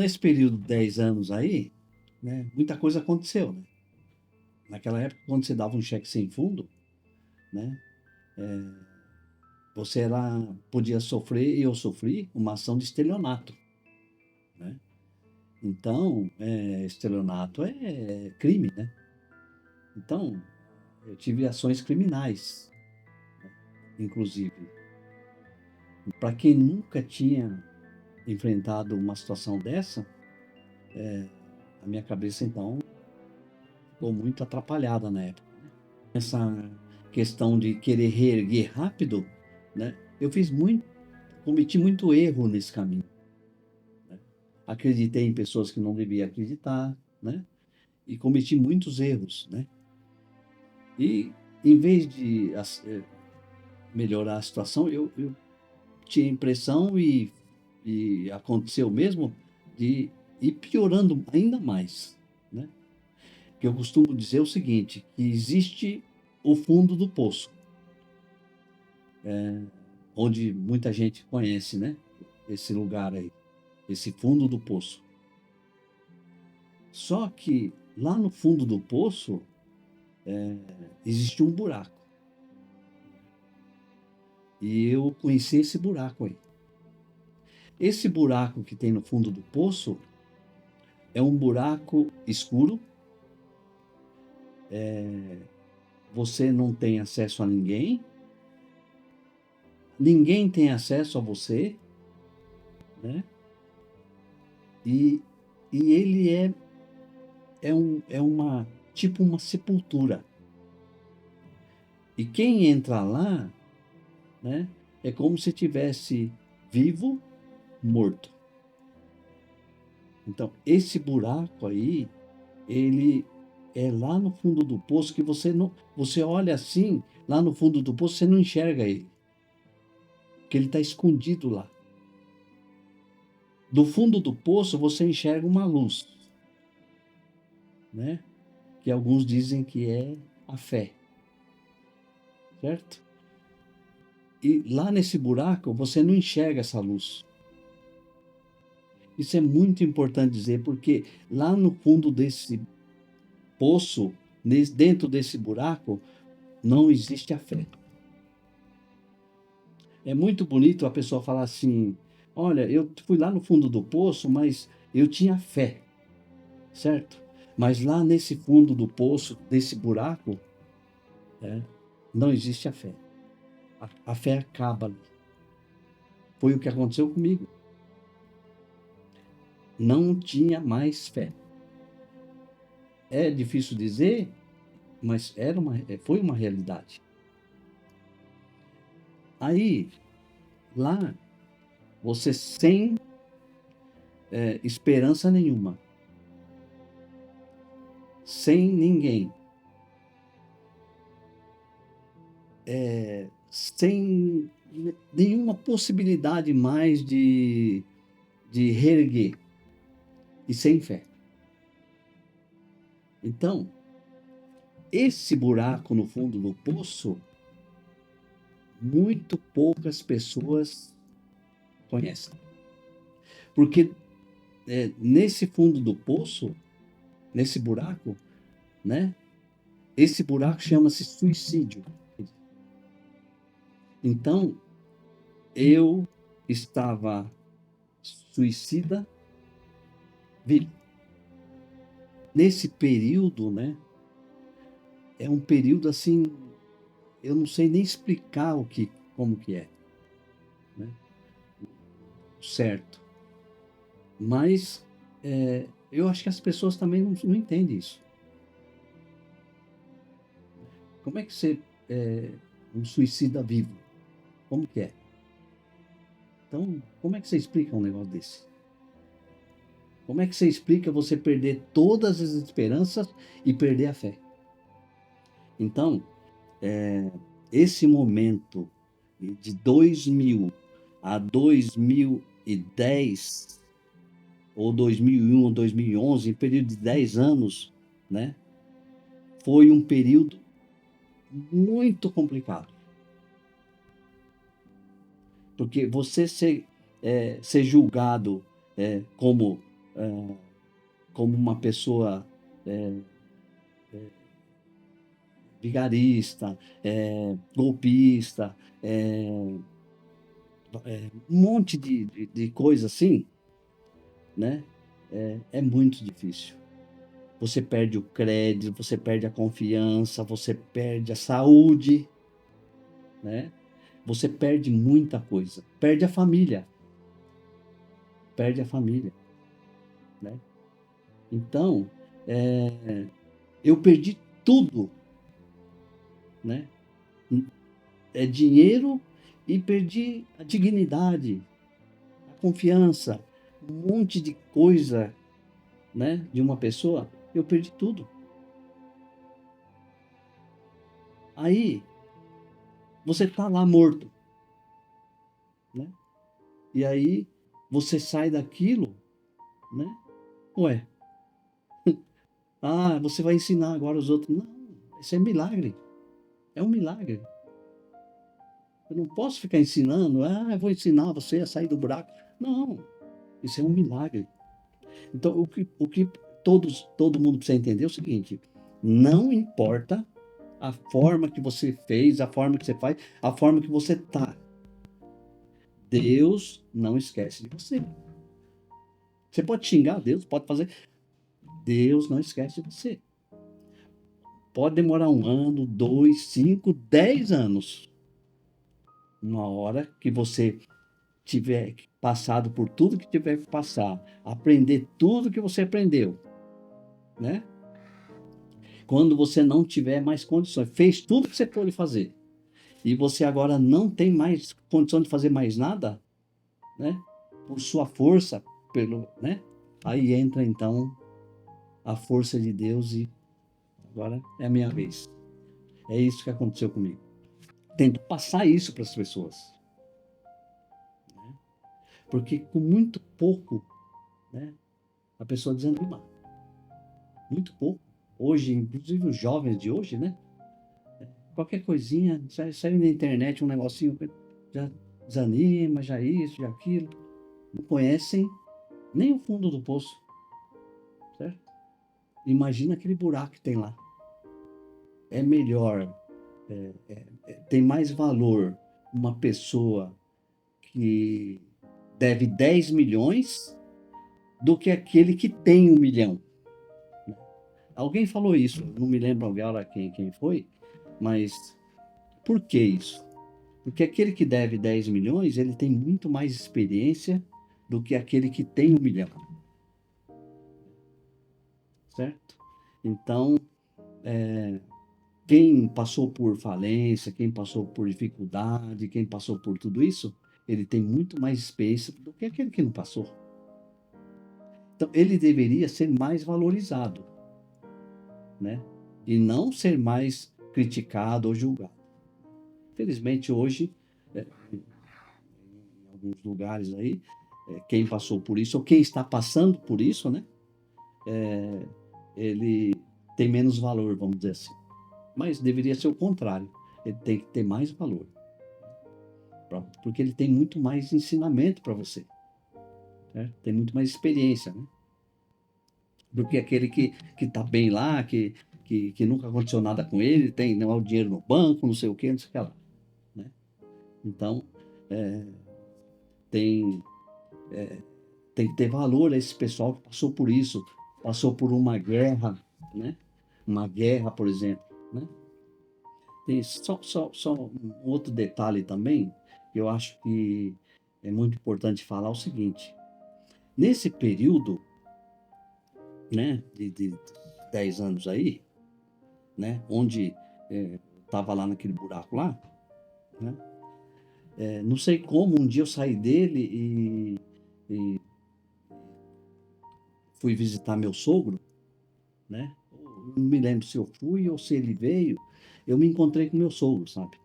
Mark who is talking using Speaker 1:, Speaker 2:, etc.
Speaker 1: Nesse período de 10 anos aí, né, muita coisa aconteceu, né? Naquela época, quando você dava um cheque sem fundo, né, você podia sofrer, e eu sofri, uma ação de estelionato, né? Então, estelionato é crime, né? Então, eu tive ações criminais, inclusive. Para quem nunca tinha enfrentado uma situação dessa, a minha cabeça, então, ficou muito atrapalhada na época. Essa questão de querer reerguer rápido, né? Eu cometi muito erro nesse caminho, né? Acreditei em pessoas que não devia acreditar, né? E cometi muitos erros, né? E em vez de melhorar a situação, eu tinha a impressão e aconteceu mesmo de ir piorando ainda mais, né? Que eu costumo dizer o seguinte, que existe o fundo do poço, onde muita gente conhece, né? Esse lugar aí, esse fundo do poço. Só que lá no fundo do poço existe um buraco. E eu conheci esse buraco aí. Esse buraco que tem no fundo do poço é um buraco escuro. Você não tem acesso a ninguém, ninguém tem acesso a você, né? E, e ele é uma tipo uma sepultura. E quem entra lá, né, é como se tivesse vivo, morto. Então, esse buraco aí, ele é lá no fundo do poço que você olha assim, lá no fundo do poço, você não enxerga ele, porque ele está escondido lá. Do fundo do poço você enxerga uma luz, né? Que alguns dizem que é a fé, certo? E lá nesse buraco você não enxerga essa luz. Isso é muito importante dizer, porque lá no fundo desse poço, dentro desse buraco, não existe a fé. É muito bonito a pessoa falar assim: olha, eu fui lá no fundo do poço, mas eu tinha fé, certo? Mas lá nesse fundo do poço, desse buraco, né, não existe a fé. A fé acaba ali. Foi o que aconteceu comigo. Não tinha mais fé. É difícil dizer, mas foi uma realidade. Aí, lá, você sem esperança nenhuma, sem ninguém, sem nenhuma possibilidade mais de reerguer e sem fé. Então, esse buraco no fundo do poço, muito poucas pessoas conhecem. Porque nesse fundo do poço, nesse buraco, né? Esse buraco chama-se suicídio. Então, eu estava suicida vivo. Nesse período, né? É um período assim, eu não sei nem explicar como que é, né? Certo. Mas eu acho que as pessoas também não entendem isso. Como é que você é um suicida vivo? Como que é? Então, como é que você explica um negócio desse? Como é que você explica você perder todas as esperanças e perder a fé? Então, esse momento de 2000 a 2010, ou 2001 ou 2011, em período de 10 anos, né? Foi um período muito complicado. Porque você ser julgado como como uma pessoa vigarista, golpista, um monte de coisa assim, né? É muito difícil. Você perde o crédito, você perde a confiança, você perde a saúde, né? Você perde muita coisa. Perde a família, né? Então, eu perdi tudo, né? É dinheiro e perdi a dignidade, a confiança, um monte de coisa, né? De uma pessoa, eu perdi tudo. Aí, você tá lá morto, né? E aí, você sai daquilo, né? Ué, você vai ensinar agora os outros. Não, isso é milagre. É um milagre. Eu não posso ficar ensinando, eu vou ensinar você a sair do buraco. Não, isso é um milagre. Então, o que todo mundo precisa entender é o seguinte: não importa a forma que você fez, a forma que você faz, a forma que você tá. Deus não esquece de você. Você pode xingar Deus, pode fazer. Deus não esquece de você. Pode demorar 1 ano, 2, 5, 10 anos. Uma hora que você tiver passado por tudo que tiver que passar, aprender tudo que você aprendeu, né? Quando você não tiver mais condições, fez tudo que você pôde fazer, e você agora não tem mais condição de fazer mais nada, né? Por sua força, né? Aí entra então a força de Deus e agora é a minha vez. É isso que aconteceu comigo. Tento passar isso para as pessoas, né? Porque com muito pouco, né, a pessoa desanima. Muito pouco. Hoje, inclusive os jovens de hoje, né? Qualquer coisinha, sai na internet um negocinho, já desanima, já isso, já aquilo. Não conhecem nem o fundo do poço, certo? Imagina aquele buraco que tem lá. É melhor, tem mais valor uma pessoa que deve 10 milhões do que aquele que tem 1 milhão. Alguém falou isso, não me lembro agora quem foi, mas por que isso? Porque aquele que deve 10 milhões, ele tem muito mais experiência do que aquele que tem 1 milhão, certo? Então, quem passou por falência, quem passou por dificuldade, quem passou por tudo isso, ele tem muito mais experiência do que aquele que não passou. Então, ele deveria ser mais valorizado, né? E não ser mais criticado ou julgado. Felizmente, hoje, em alguns lugares aí, quem passou por isso, ou quem está passando por isso, né? Ele tem menos valor, vamos dizer assim. Mas deveria ser o contrário. Ele tem que ter mais valor. Porque ele tem muito mais ensinamento para você. Né? Tem muito mais experiência, né? Do que aquele que está bem lá, que nunca aconteceu nada com ele, tem, né, o dinheiro no banco, não sei o que, não sei o que lá. Né? Então, tem, tem que ter valor a esse pessoal que passou por isso, passou por uma guerra, né? Uma guerra, por exemplo, né? Tem só um outro detalhe também, que eu acho que é muito importante falar o seguinte: nesse período, né, de 10 anos aí, né, onde estava lá naquele buraco lá, né, não sei como, um dia eu saí dele e fui visitar meu sogro, né? Não me lembro se eu fui ou se ele veio. Eu me encontrei com meu sogro, sabe?